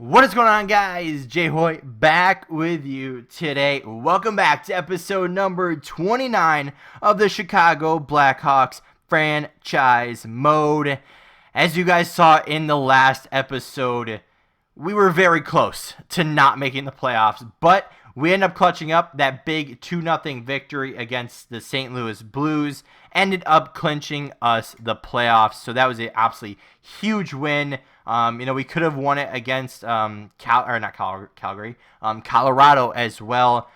What is going on, guys? JHoyt back with you today. Welcome back to episode number 29 of the Chicago Blackhawks franchise mode. As you guys saw in the last episode, we were very close to not making the playoffs, but we ended up clutching up that big 2-0 victory against the St. Louis Blues. Ended up clinching us the playoffs, so that was an absolutely huge win. We could have won it against Calgary, Colorado as well.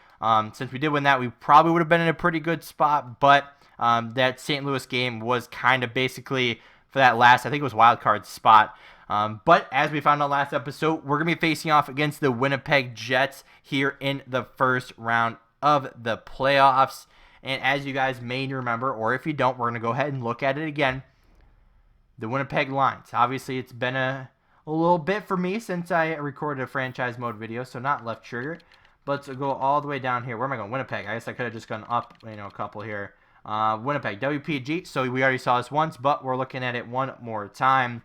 Since we did win that, we probably would have been in a pretty good spot, but that St. Louis game was kind of basically for that last, I think it was wild card spot. But as we found out last episode, we're going to be facing off against the Winnipeg Jets here in the first round of the playoffs. And as you guys may remember, or if you don't, we're going to go ahead and look at it again. The Winnipeg lines. Obviously, it's been a little bit for me since I recorded a franchise mode video, so not left trigger. But let's go all the way down here. Where am I going? Winnipeg. I guess I could have just gone up, a couple here. Winnipeg, WPG. So we already saw this once, but we're looking at it one more time.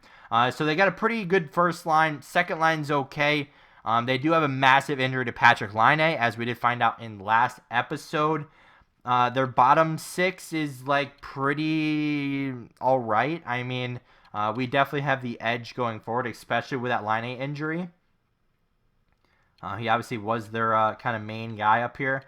So they got a pretty good first line. Second line's okay. They do have a massive injury to Patrick Laine, as we did find out in last episode. Their bottom six is pretty all right. I mean, we definitely have the edge going forward, especially with that Laine injury. He obviously was their kind of main guy up here.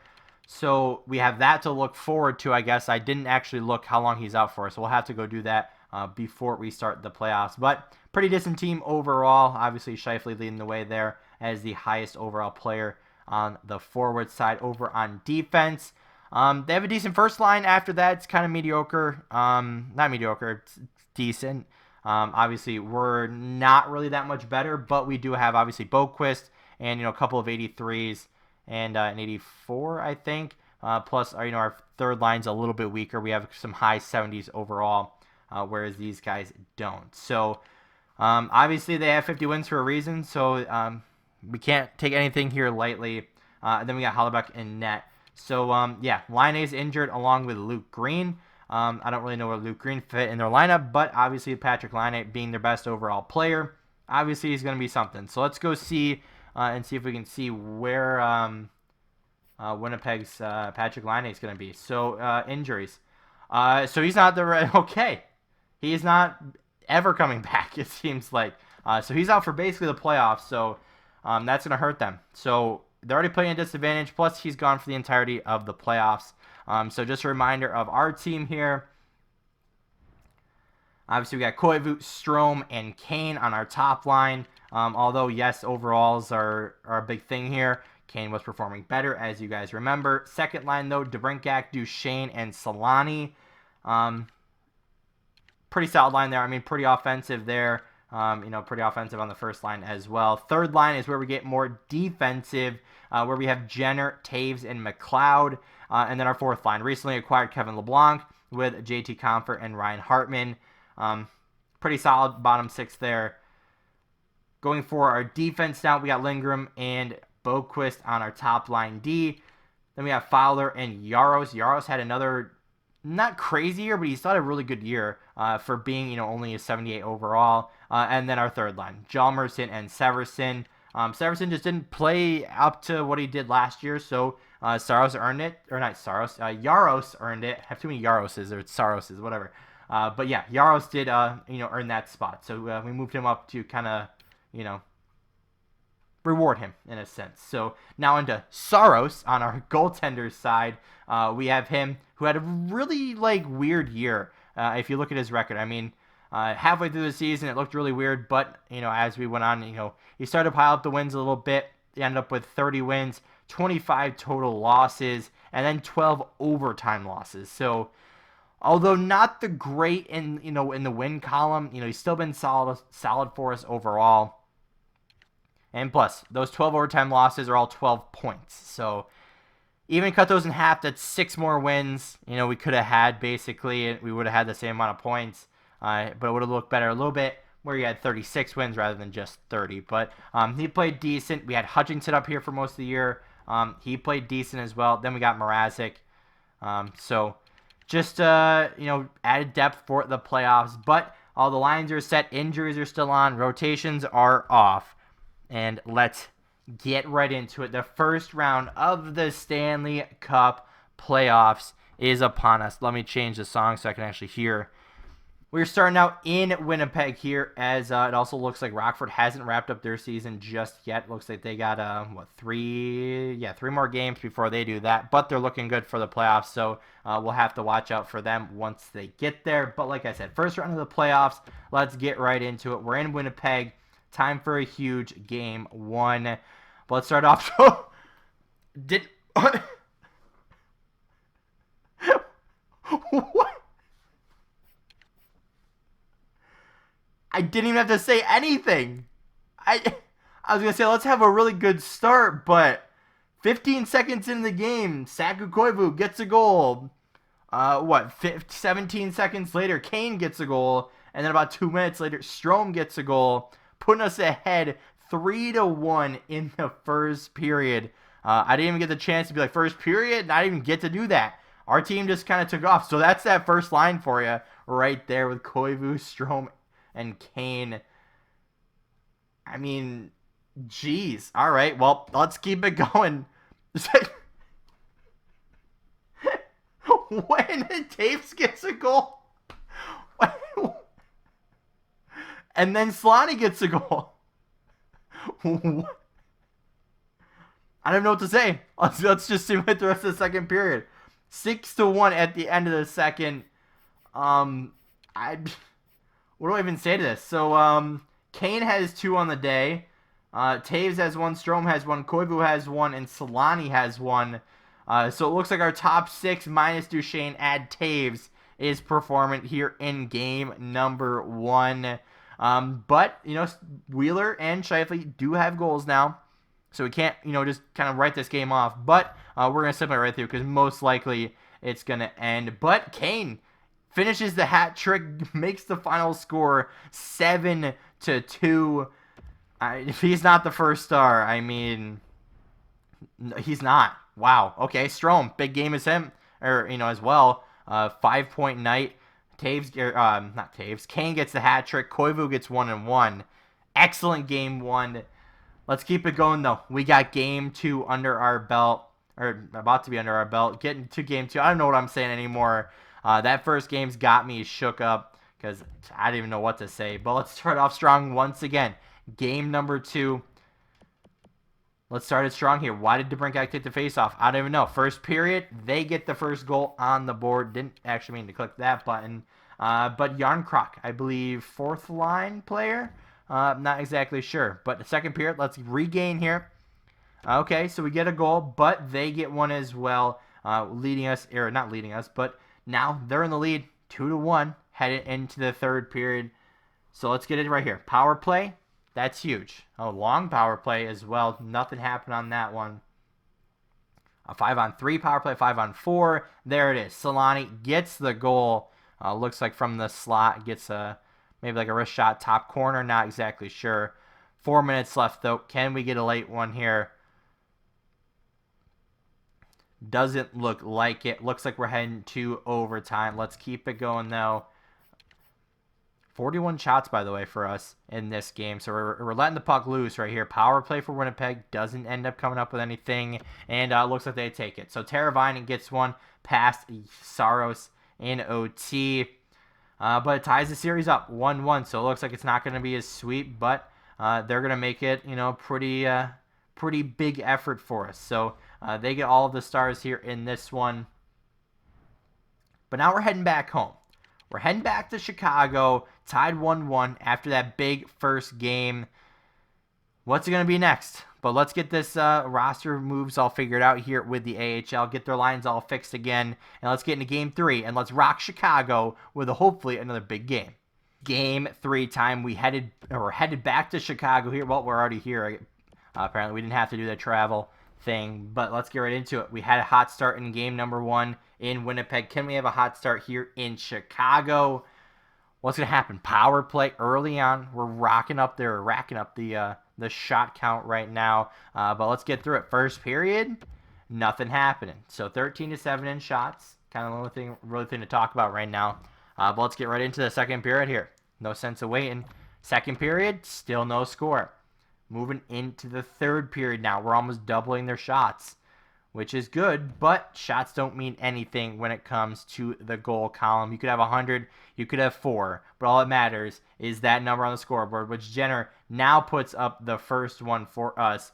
So we have that to look forward to, I guess. I didn't actually look how long he's out for, so we'll have to go do that before we start the playoffs. But pretty decent team overall. Obviously, Scheifele leading the way there as the highest overall player on the forward side. Over on defense, they have a decent first line. After that, it's kind of mediocre. Not mediocre, it's decent. Obviously, we're not really that much better, but we do have, obviously, Boquist and, a couple of 83s and an 84, I think. Plus, our third line's a little bit weaker. We have some high 70s overall, whereas these guys don't. So, obviously, they have 50 wins for a reason, so we can't take anything here lightly. And then we got Hellebuyck in net. So, Laine is injured along with Luke Green. I don't really know where Luke Green fit in their lineup, but obviously Patrick Laine being their best overall player, obviously he's going to be something. So let's go see and see if we can see where Winnipeg's Patrick Laine is going to be. So, injuries. So he's not okay. He is not ever coming back, it seems like. So he's out for basically the playoffs, so that's going to hurt them. So they're already playing a disadvantage, plus he's gone for the entirety of the playoffs. So just a reminder of our team here. Obviously, we got Koivu, Strome, and Kane on our top line. Although, yes, overalls are a big thing here. Kane was performing better, as you guys remember. Second line, though, DeBrincat, Duchesne, and Solani. Pretty solid line there. I mean, pretty offensive there. Pretty offensive on the first line as well. Third line is where we get more defensive, where we have Jenner, Taves, and McLeod. And then our fourth line, recently acquired Kevin LeBlanc with JT Compher and Ryan Hartman. Pretty solid bottom six there. Going for our defense now, we got Lindgren and Boquist on our top line D. Then we have Fowler and Yaros. Yaros had another not crazy year, but he still had a really good year for being, only a 78 overall. And then our third line, Hjalmarsson and Severson. Severson just didn't play up to what he did last year, so Yaros earned it. I have too many Yaroses, or Saroses, whatever. But yeah, Yaros did, earn that spot. So we moved him up to kind of, reward him in a sense. So now into Saros on our goaltender side. We have him who had a really weird year. If you look at his record, I mean, halfway through the season it looked really weird, but as we went on, he started to pile up the wins a little bit. He ended up with 30 wins, 25 total losses, and then 12 overtime losses. So although not the great in the win column, he's still been solid for us overall. And plus, those 12 overtime losses are all 12 points. So even cut those in half, that's 6 more wins. We could have had basically. We would have had the same amount of points, but it would have looked better a little bit where he had 36 wins rather than just 30. But he played decent. We had Hutchinson up here for most of the year. He played decent as well. Then we got Mrazek. So just added depth for the playoffs. But all the lines are set. Injuries are still on. Rotations are off. And let's get right into it. The first round of the Stanley Cup playoffs is upon us. Let me change the song so I can actually hear. We're starting out in Winnipeg here, as it also looks like Rockford hasn't wrapped up their season just yet. Looks like they got three more games before they do that, but they're looking good for the playoffs, so we'll have to watch out for them once they get there. But like I said, first round of the playoffs, let's get right into it. We're in Winnipeg. Time for a huge game one. But let's start off. What? I didn't even have to say anything. I was going to say, let's have a really good start, but 15 seconds in the game, Saku Koivu gets a goal. 17 seconds later, Kane gets a goal. And then about 2 minutes later, Strome gets a goal, putting us ahead 3-1 in the first period. I didn't even get the chance to be like, first period? Not even get to do that. Our team just kind of took off. So that's that first line for you right there with Koivu, Strome, and Kane. I mean, geez. All right, well, let's keep it going. When Taves gets a goal, and then Solani gets a goal. I don't know what to say. Let's just simulate the rest of the second period. 6-1 at the end of the second. What do I even say to this? So, Kane has 2 on the day. Taves has 1, Strome has 1, Koivu has 1, and Solani has 1. So it looks like our top 6 minus Duchesne, add Taves, is performant here in game number 1. But, Wheeler and Scheifele do have goals now. So we can't, just kind of write this game off. But we're going to simplify right through because most likely it's going to end. But Kane finishes the hat trick, makes the final score 7-2. If he's not the first star, I mean, he's not. Wow. Okay, Strome, big game as him, as well. 5-point night. Not Taves. Kane gets the hat trick. Koivu gets 1-1. Excellent game 1. Let's keep it going though. We got game 2 under our belt, or about to be under our belt. Getting to game 2. I don't know what I'm saying anymore. That first game's got me shook up because I didn't even know what to say. But let's start off strong once again. Game number 2. Let's start it strong here. Why did DeBrincat take the face-off? I don't even know. First period, they get the first goal on the board. Didn't actually mean to click that button. But Yarncroc, I believe, 4th line player. Not exactly sure. But the second period, let's regain here. Okay, so we get a goal, but they get one as well, leading us, or not leading us, but now they're in the lead, 2-1, headed into the third period. So let's get it right here. Power play. That's huge. A long power play as well. Nothing happened on that one. A 5-on-3 power play, 5-on-4. There it is. Solani gets the goal. Looks like from the slot. Gets maybe like a wrist shot, top corner. Not exactly sure. 4 minutes left, though. Can we get a late one here? Doesn't look like it. Looks like we're heading to overtime. Let's keep it going, though. 41 shots, by the way, for us in this game. So we're letting the puck loose right here. Power play for Winnipeg. Doesn't end up coming up with anything. And looks like they take it. So Teravainen gets one past Saros in OT. But it ties the series up 1-1. So it looks like it's not going to be as sweet. But they're going to make it, pretty big effort for us. So they get all of the stars here in this one. But now we're heading back home. We're heading back to Chicago, tied 1-1 after that big first game. What's it going to be next? But let's get this roster moves all figured out here with the AHL, get their lines all fixed again, and let's get into Game 3, and let's rock Chicago with hopefully another big game. Game 3 time, we're headed back to Chicago here. Well, we're already here. Apparently, we didn't have to do the travel thing, but let's get right into it. We had a hot start in game number 1 in Winnipeg. Can we have a hot start here in Chicago? What's going to happen? Power play early on. We're racking up the shot count right now. But let's get through it. First period, nothing happening. So 13-7 in shots. Kind of the only thing to talk about right now. But let's get right into the second period here. No sense of waiting. Second period, still no score. moving into the third period now. We're almost doubling their shots, which is good, but shots don't mean anything when it comes to the goal column. You could have 100, you could have 4, but all that matters is that number on the scoreboard, which Jenner now puts up the first one for us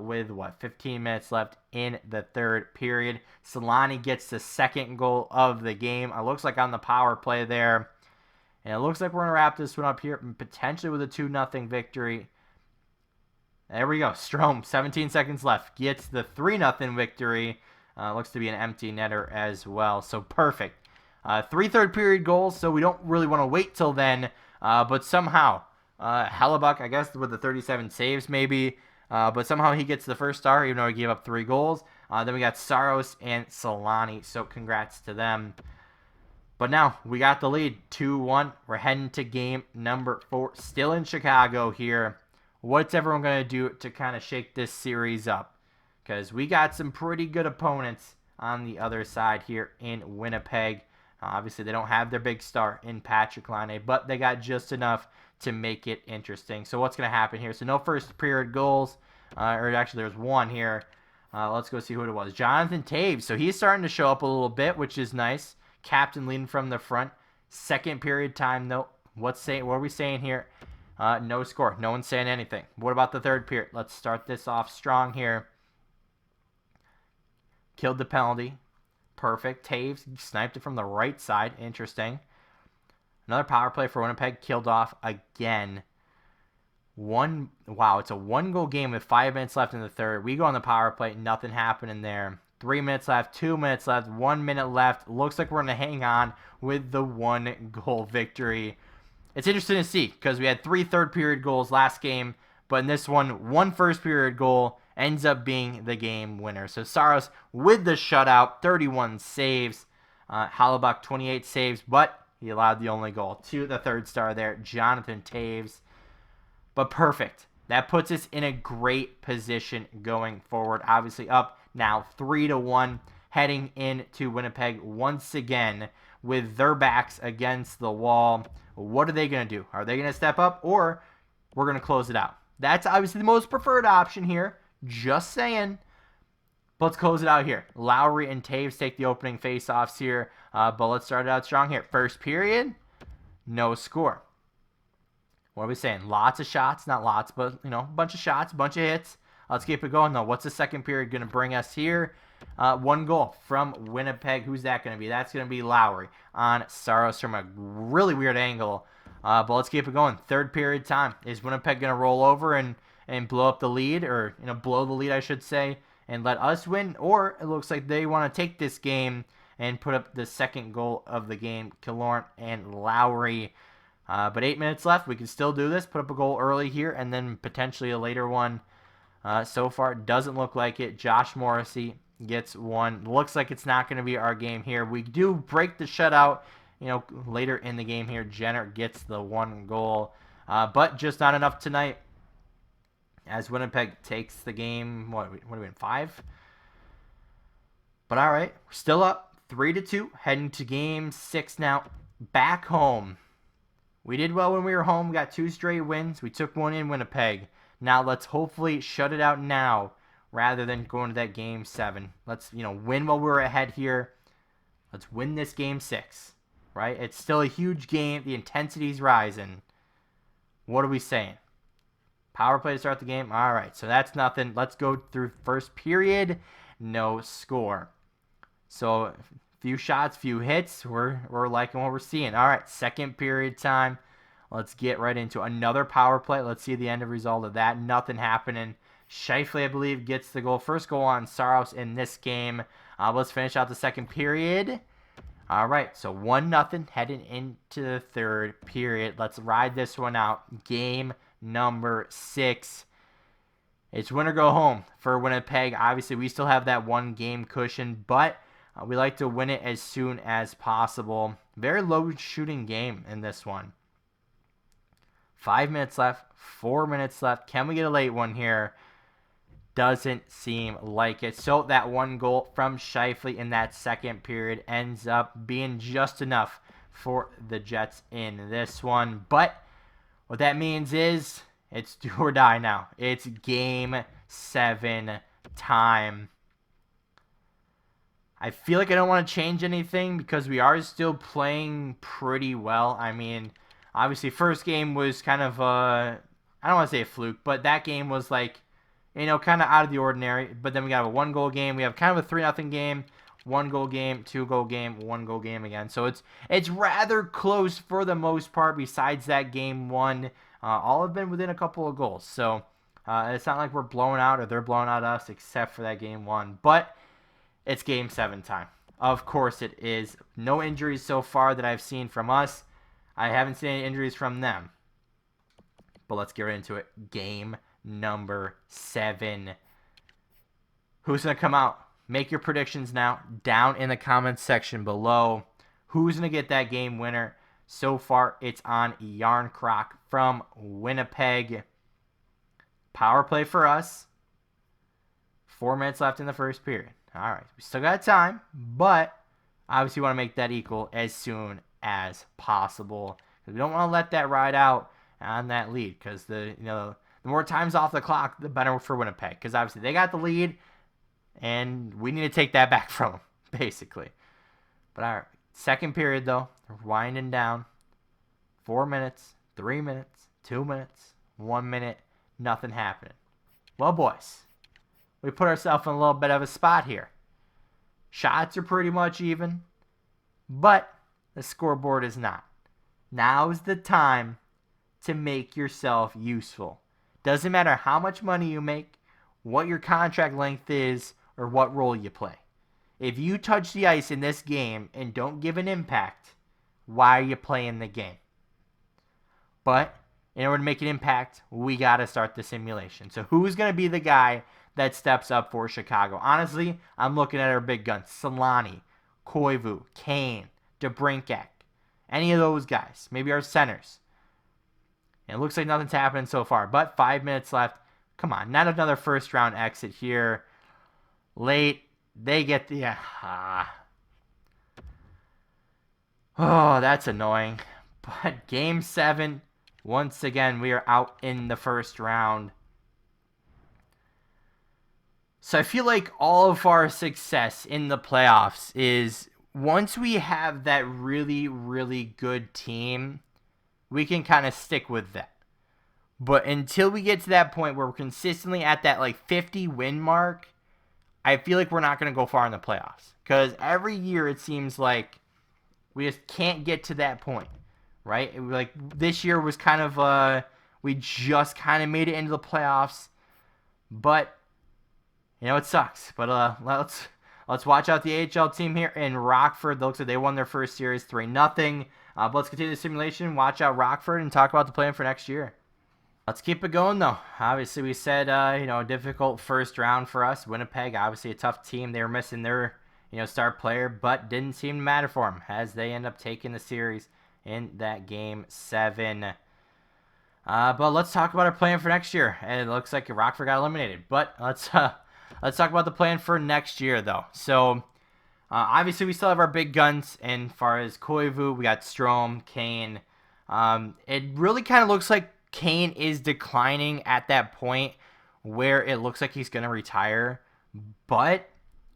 with, 15 minutes left in the third period. Solani gets the second goal of the game. It looks like on the power play there. And it looks like we're going to wrap this one up here, potentially with a 2-0 victory. There we go. Strome, 17 seconds left, gets the 3-0 victory. Looks to be an empty netter as well. So perfect. 3 third period goals, so we don't really want to wait till then. But somehow, Hellebuck, I guess, with the 37 saves maybe. But somehow he gets the first star, even though he gave up 3 goals. Then we got Saros and Solani, so congrats to them. But now we got the lead, 2-1. We're heading to game number 4, still in Chicago here. What's everyone going to do to kind of shake this series up? Because we got some pretty good opponents on the other side here in Winnipeg. Obviously, they don't have their big star in Patrick Laine, but they got just enough to make it interesting. So what's going to happen here? So no first period goals, or actually there's one here. Let's go see who it was. Jonathan Toews. So he's starting to show up a little bit, which is nice. Captain leading from the front. Second period time, though. What are we saying here? No score. No one's saying anything. What about the third period? Let's start this off strong here. Killed the penalty. Perfect. Toews sniped it from the right side. Interesting. Another power play for Winnipeg. Killed off again. Wow, it's a 1-goal game with 5 minutes left in the third. We go on the power play. Nothing happening there. 3 minutes left. 2 minutes left. 1 minute left. Looks like we're going to hang on with the 1-goal victory. It's interesting to see because we had 3 third period goals last game, but in this one first period goal ends up being the game winner. So Saros with the shutout, 31 saves. Hellebuck, 28 saves, but he allowed the only goal to the third star there, Jonathan Toews. But perfect. That puts us in a great position going forward. Obviously up now 3-1, heading into Winnipeg once again with their backs against the wall. What are they going to do? Are they going to step up, or we're going to close it out? That's obviously the most preferred option here. Just saying. But let's close it out here. Lowry and Toews take the opening face-offs here. But let's start it out strong here. First period, no score. What are we saying? Lots of shots. Not lots, but, a bunch of shots, a bunch of hits. Let's keep it going, though. What's the second period going to bring us here? 1 goal from Winnipeg. Who's that going to be? That's going to be Lowry on Saros from a really weird angle. But let's keep it going. Third period time. Is Winnipeg going to roll over and blow up the lead, or blow the lead, I should say, and let us win? Or it looks like they want to take this game and put up the second goal of the game. Killorn and Lowry. But 8 minutes left. We can still do this. Put up a goal early here, and then potentially a later one. So far, it doesn't look like it. Josh Morrissey gets one. Looks like it's not going to be our game here. We do break the shutout, later in the game here. Jenner gets the 1 goal. But just not enough tonight, as Winnipeg takes the game. What are we in, 5? But all right, we're still up 3-2, heading to game 6 now. Back home. We did well when we were home. We got 2 straight wins. We took one in Winnipeg. Now let's hopefully shut it out now rather than going to that game 7. Let's, win while we're ahead here. Let's win this game 6, right? It's still a huge game. The intensity's rising. What are we saying? Power play to start the game? All right, so that's nothing. Let's go through first period. No score. So few shots, few hits. We're liking what we're seeing. All right, second period time. Let's get right into another power play. Let's see the end result of that. Nothing happening. Scheifele, I believe, gets the goal. First goal on Saros in this game. Let's finish out the second period. All right, so 1-0 heading into the third period. Let's ride this one out. Game number 6. It's win or go home for Winnipeg. Obviously, we still have that 1-game cushion, but we like to win it as soon as possible. Very low shooting game in this one. 5 minutes left, 4 minutes left. Can we get a late one here? Doesn't seem like it. So that 1 goal from Scheifele in that second period ends up being just enough for the Jets in this one. But what that means is It's do or die now. It's game 7 time. I feel like I don't want to change anything because we are still playing pretty well. I mean, obviously, first game was kind of, I don't want to say a fluke, but that game was like, kind of out of the ordinary. But then we got a 1-goal game. We have kind of a 3-0 game, 1-goal game, 2-goal game, 1-goal game again. So it's rather close for the most part. Besides that game 1, all have been within a couple of goals. So it's not like we're blowing out or they're blowing out us, except for that game 1. But it's game 7 time. Of course it is. No injuries so far that I've seen from us. I haven't seen any injuries from them. But let's get right into it. Game number 7. Who's going to come out? Make your predictions now down in the comments section below. Who's going to get that game winner? So far, it's on Yarncroc from Winnipeg. Power play for us. 4 minutes left in the first period. All right, we still got time, but obviously want to make that equal as soon as possible. We don't want to let that ride out on that lead because the more times off the clock, the better for Winnipeg. Because obviously they got the lead, and we need to take that back from them, basically. But all right, second period though, we're winding down. 4 minutes, 3 minutes, 2 minutes, 1 minute, nothing happening. Well, boys, we put ourselves in a little bit of a spot here. Shots are pretty much even, but the scoreboard is not. Now's the time to make yourself useful. Doesn't matter how much money you make, what your contract length is, or what role you play. If you touch the ice in this game and don't give an impact, why are you playing the game? But in order to make an impact, we got to start the simulation. So who's going to be the guy that steps up for Chicago? Honestly, I'm looking at our big guns. Solani, Koivu, Kane, DeBrincat. Any of those guys. Maybe our centers. And it looks like nothing's happening so far. But 5 minutes left. Come on, not another first round exit here. Late. They get the... Oh, that's annoying. But game 7, once again, we are out in the first round. So I feel like all of our success in the playoffs is once we have that really, really good team, we can kind of stick with that. But until we get to that point where we're consistently at that like 50 win mark, I feel like we're not going to go far in the playoffs. Because every year it seems like we just can't get to that point, right? Like this year was kind of, we just kind of made it into the playoffs. But it sucks, but let's watch out the AHL team here in Rockford. It looks like they won their first series 3-0. But let's continue the simulation, watch out Rockford, and talk about the plan for next year. Let's keep it going, though. Obviously, we said, a difficult first round for us. Winnipeg, obviously a tough team. They were missing their, star player, but didn't seem to matter for them as they end up taking the series in that game 7. But let's talk about our plan for next year. And it looks like Rockford got eliminated, but let's talk about the plan for next year, though. So, obviously, we still have our big guns. And as far as Koivu, we got Strome, Kane. It really kind of looks like Kane is declining at that point where it looks like he's going to retire. But,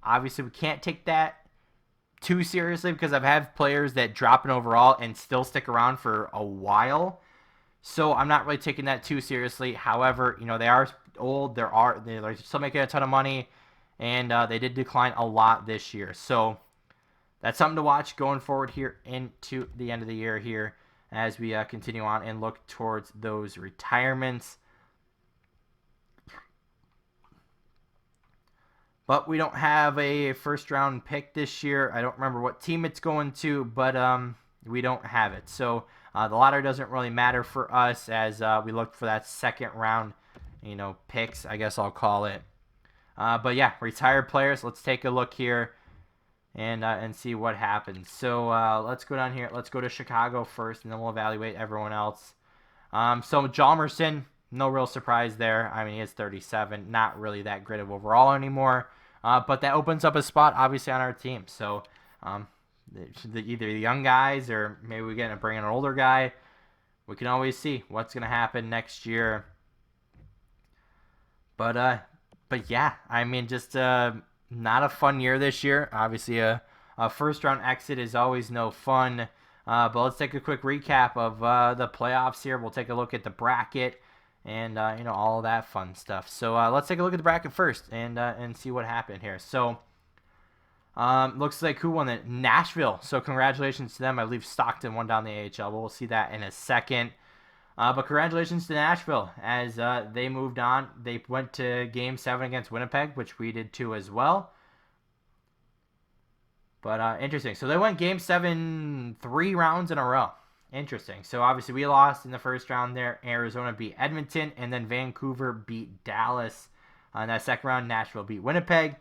obviously, we can't take that too seriously because I've had players that drop an overall and still stick around for a while. So I'm not really taking that too seriously. However, they are old. They're still making a ton of money, and they did decline a lot this year. So that's something to watch going forward here into the end of the year here as we continue on and look towards those retirements. But we don't have a first-round pick this year. I don't remember what team it's going to, but we don't have it. So the lottery doesn't really matter for us as we look for that second-round, picks, I guess I'll call it. But yeah, retired players. Let's take a look here and see what happens. So let's go down here. Let's go to Chicago first, and then we'll evaluate everyone else. So Jalmerson, no real surprise there. I mean, he is 37. Not really that great of overall anymore. But that opens up a spot, obviously, on our team. So either the young guys or maybe we're going to bring in an older guy. We can always see what's going to happen next year. But yeah, I mean, just not a fun year this year. Obviously, a first round exit is always no fun. But let's take a quick recap of the playoffs here. We'll take a look at the bracket and all of that fun stuff. So let's take a look at the bracket first and see what happened here. So looks like who won it? Nashville. So congratulations to them. I believe Stockton won down the AHL. We'll see that in a second. But congratulations to Nashville as they moved on. They went to Game 7 against Winnipeg, which we did too as well. But interesting. So they went Game 7 3 rounds in a row. Interesting. So obviously we lost in the first round there. Arizona beat Edmonton, and then Vancouver beat Dallas. In that second round, Nashville beat Winnipeg.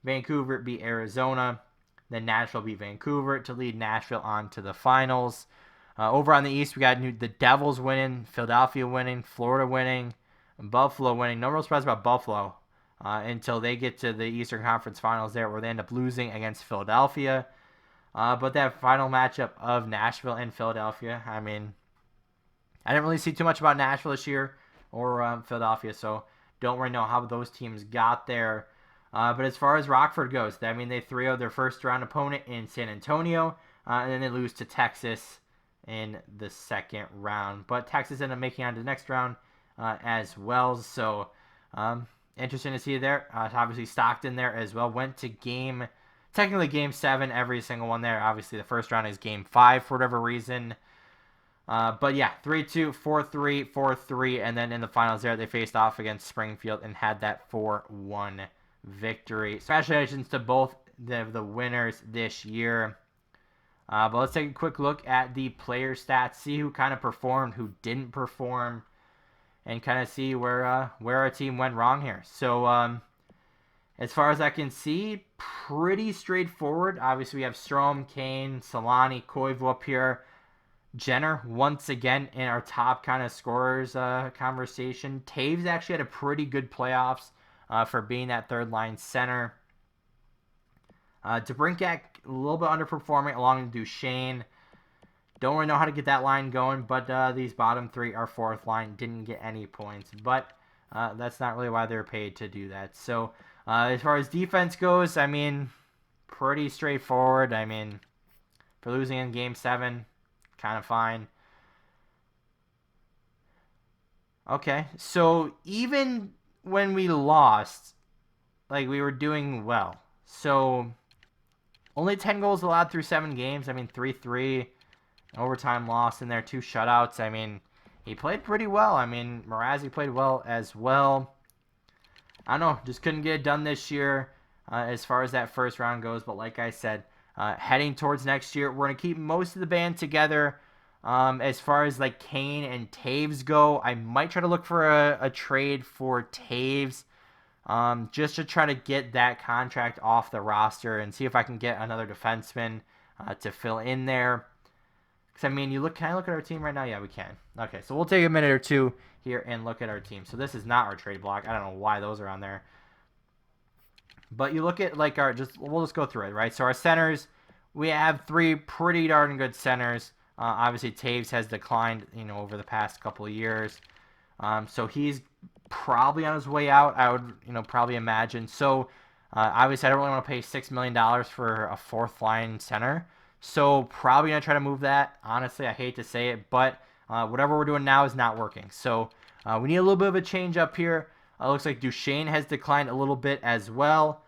Vancouver beat Arizona. Then Nashville beat Vancouver to lead Nashville on to the finals. Over on the East, we got the Devils winning, Philadelphia winning, Florida winning, and Buffalo winning. No real surprise about Buffalo until they get to the Eastern Conference Finals there, where they end up losing against Philadelphia. But that final matchup of Nashville and Philadelphia, I mean, I didn't really see too much about Nashville this year or Philadelphia, so don't really know how those teams got there. But as far as Rockford goes, I mean, they 3-0 their first round opponent in San Antonio, and then they lose to Texas in the second round. But Texas ended up making it on to the next round as well. So interesting to see there. Obviously Stockton there as well. Went to technically game 7, every single one there. Obviously the first round is game 5 for whatever reason. But yeah, 3-2, 4-3, 4-3. And then in the finals there, they faced off against Springfield and had that 4-1 victory. Congratulations to both the winners this year. But let's take a quick look at the player stats, see who kind of performed, who didn't perform, and kind of see where our team went wrong here. So as far as I can see, pretty straightforward. Obviously, we have Strome, Kane, Solani, Koivu up here. Jenner, once again, in our top kind of scorers conversation. Taves actually had a pretty good playoffs for being that third-line center. DeBrincat, a little bit underperforming along with Duchesne. Don't really know how to get that line going, but these bottom 3, our fourth line, didn't get any points. But that's not really why they're paid to do that. So as far as defense goes, I mean, pretty straightforward. I mean, for losing in Game 7, kind of fine. Okay, so even when we lost, like, we were doing well. So only 10 goals allowed through 7 games. I mean, 3-3, overtime loss in there, 2 shutouts. I mean, he played pretty well. I mean, Mrazzi played well as well. I don't know, just couldn't get it done this year as far as that first round goes. But like I said, heading towards next year, we're going to keep most of the band together. As far as like Kane and Taves go, I might try to look for a trade for Taves. Just to try to get that contract off the roster and see if I can get another defenseman to fill in there. Because, I mean, can I look at our team right now? Yeah, we can. Okay, so we'll take a minute or two here and look at our team. So this is not our trade block. I don't know why those are on there. But you look at, like, we'll just go through it, right? So our centers, we have 3 pretty darn good centers. Obviously, Taves has declined, over the past couple of years. So he's probably on his way out, I would, probably imagine. So, obviously, I don't really want to pay $6 million for a fourth-line center. So, probably going to try to move that. Honestly, I hate to say it, but whatever we're doing now is not working. So, we need a little bit of a change up here. Looks like Duchesne has declined a little bit as well.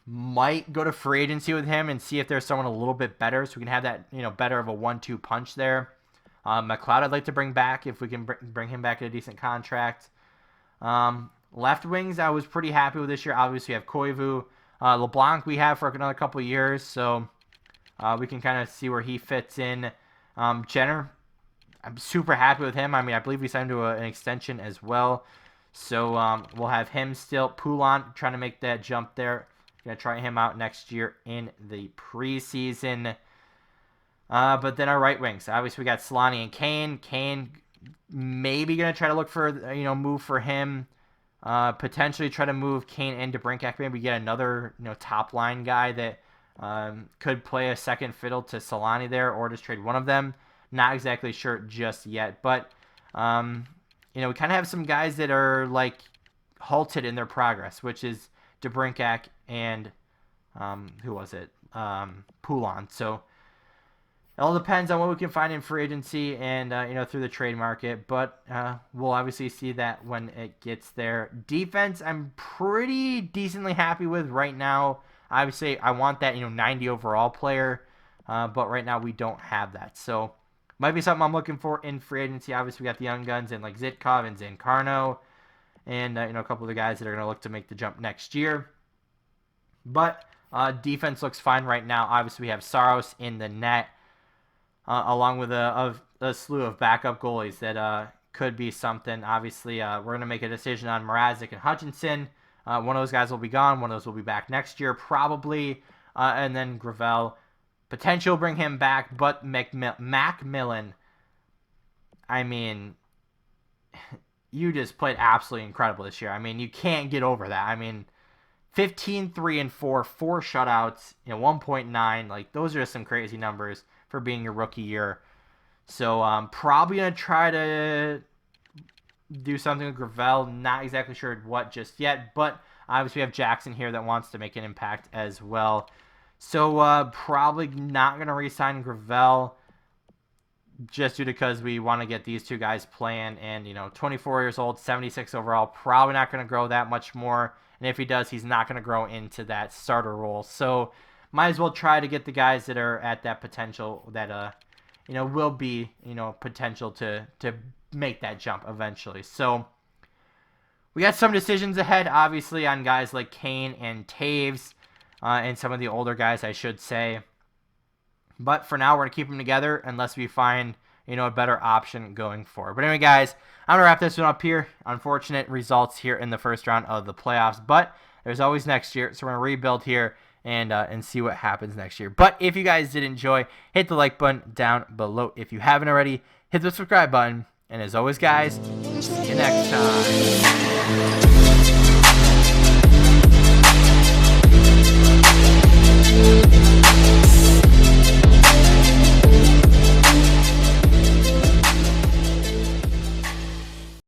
Might go to free agency with him and see if there's someone a little bit better so we can have that, better of a 1-2 punch there. McLeod I'd like to bring back if we can bring him back at a decent contract. Left wings I was pretty happy with this year. Obviously we have Koivu. LeBlanc we have for another couple of years, so we can kind of see where he fits in. Jenner, I'm super happy with him. I mean, I believe we signed him to an extension as well. So we'll have him still. Poulin trying to make that jump there. Going to try him out next year in the preseason. But then our right wings. Obviously, we got Solani and Kane. Kane maybe going to try to look for, move for him. Potentially try to move Kane into DeBrincat. Maybe get another, top line guy that could play a second fiddle to Solani there, or just trade one of them. Not exactly sure just yet. But, we kind of have some guys that are, like, halted in their progress, which is DeBrincat and who was it? Poulon. So it all depends on what we can find in free agency and through the trade market, but we'll obviously see that when it gets there. Defense, I'm pretty decently happy with right now. Obviously, I want that 90 overall player, but right now we don't have that. So might be something I'm looking for in free agency. Obviously, we got the young guns in like Zitkov and Zancarno, and a couple of the guys that are going to look to make the jump next year. But defense looks fine right now. Obviously, we have Saros in the net. Along with a slew of backup goalies that could be something. Obviously, we're going to make a decision on Mrazek and Hutchinson. One of those guys will be gone. One of those will be back next year, probably. And then Gravel, potential bring him back. But Macmillan, I mean, you just played absolutely incredible this year. I mean, you can't get over that. I mean, 15, 3, and 4, 4 shutouts, 1.9. Like, those are just some crazy numbers for being your rookie year. So I'm probably going to try to do something with Gravel. Not exactly sure what just yet, but obviously we have Jackson here that wants to make an impact as well. So probably not going to re-sign Gravel just due to because we want to get these two guys playing. And, 24 years old, 76 overall, probably not going to grow that much more. And if he does, he's not going to grow into that starter role. So might as well try to get the guys that are at that potential that, will be, potential to make that jump eventually. So we got some decisions ahead, obviously, on guys like Kane and Taves and some of the older guys, I should say. But for now, we're going to keep them together unless we find, a better option going forward. But anyway, guys, I'm going to wrap this one up here. Unfortunate results here in the first round of the playoffs. But there's always next year, so we're going to rebuild here and see what happens next year. But if you guys did enjoy, hit the like button down below. If you haven't already, hit the subscribe button. And as always, guys, see you next time.